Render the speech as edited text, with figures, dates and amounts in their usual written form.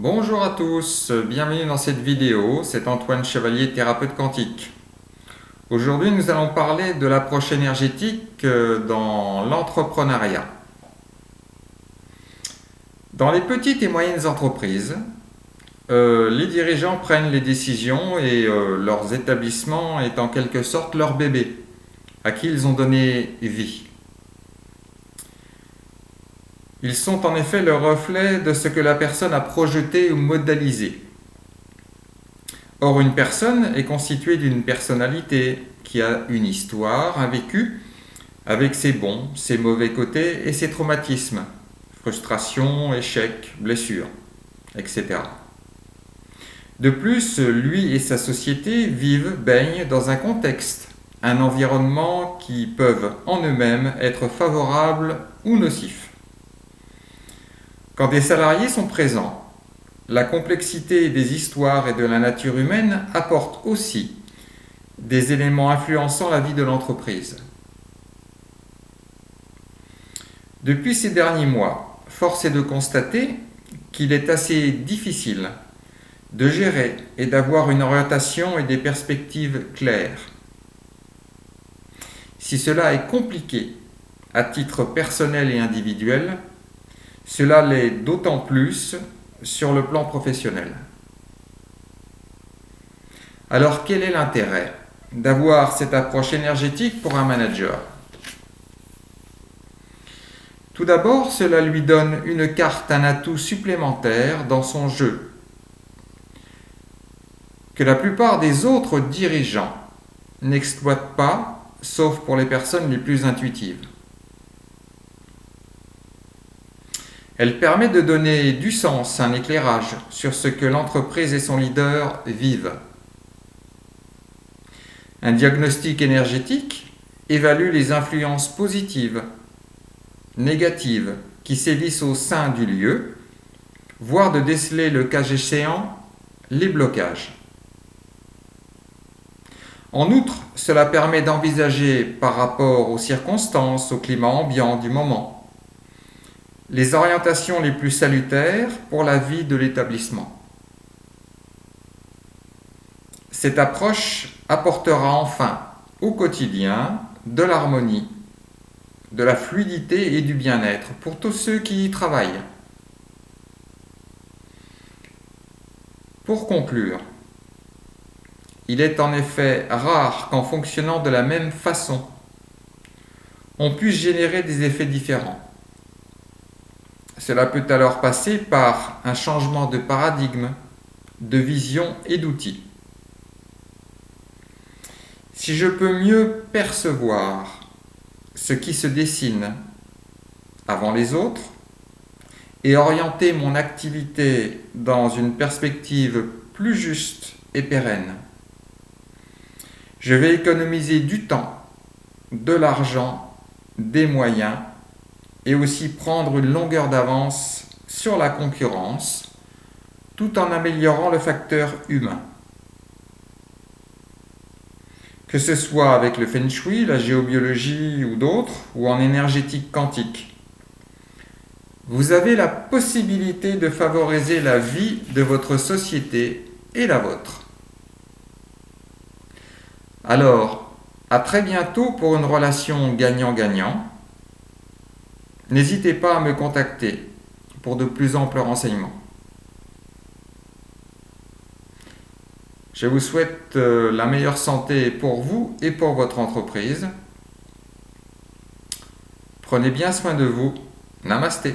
Bonjour à tous, bienvenue dans cette vidéo, c'est Antoine Chevalier, thérapeute quantique. Aujourd'hui nous allons parler de l'approche énergétique dans l'entrepreneuriat. Dans les petites et moyennes entreprises, les dirigeants prennent les décisions et leurs établissements est en quelque sorte leur bébé, à qui ils ont donné vie. Ils sont en effet le reflet de ce que la personne a projeté ou modélisé. Or, une personne est constituée d'une personnalité qui a une histoire, un vécu, avec ses bons, ses mauvais côtés et ses traumatismes, frustration, échecs, blessures, etc. De plus, lui et sa société baignent dans un contexte, un environnement qui peuvent en eux-mêmes être favorables ou nocifs. Quand des salariés sont présents, la complexité des histoires et de la nature humaine apporte aussi des éléments influençant la vie de l'entreprise. Depuis ces derniers mois, force est de constater qu'il est assez difficile de gérer et d'avoir une orientation et des perspectives claires. Si cela est compliqué à titre personnel et individuel, cela l'est d'autant plus sur le plan professionnel. Alors quel est l'intérêt d'avoir cette approche énergétique pour un manager? Tout d'abord, cela lui donne une carte, un atout supplémentaire dans son jeu que la plupart des autres dirigeants n'exploitent pas, sauf pour les personnes les plus intuitives. Elle permet de donner du sens, un éclairage sur ce que l'entreprise et son leader vivent. Un diagnostic énergétique évalue les influences positives, négatives qui sévissent au sein du lieu, voire de déceler le cas échéant les blocages. En outre, cela permet d'envisager par rapport aux circonstances, au climat ambiant du moment, les orientations les plus salutaires pour la vie de l'établissement. Cette approche apportera enfin au quotidien de l'harmonie, de la fluidité et du bien-être pour tous ceux qui y travaillent. Pour conclure, il est en effet rare qu'en fonctionnant de la même façon, on puisse générer des effets différents. Cela peut alors passer par un changement de paradigme, de vision et d'outils. Si je peux mieux percevoir ce qui se dessine avant les autres et orienter mon activité dans une perspective plus juste et pérenne, je vais économiser du temps, de l'argent, des moyens et aussi prendre une longueur d'avance sur la concurrence tout en améliorant le facteur humain. Que ce soit avec le Feng Shui, la géobiologie ou d'autres, ou en énergétique quantique, vous avez la possibilité de favoriser la vie de votre société et la vôtre. Alors, à très bientôt pour une relation gagnant-gagnant. N'hésitez pas à me contacter pour de plus amples renseignements. Je vous souhaite la meilleure santé pour vous et pour votre entreprise. Prenez bien soin de vous. Namasté.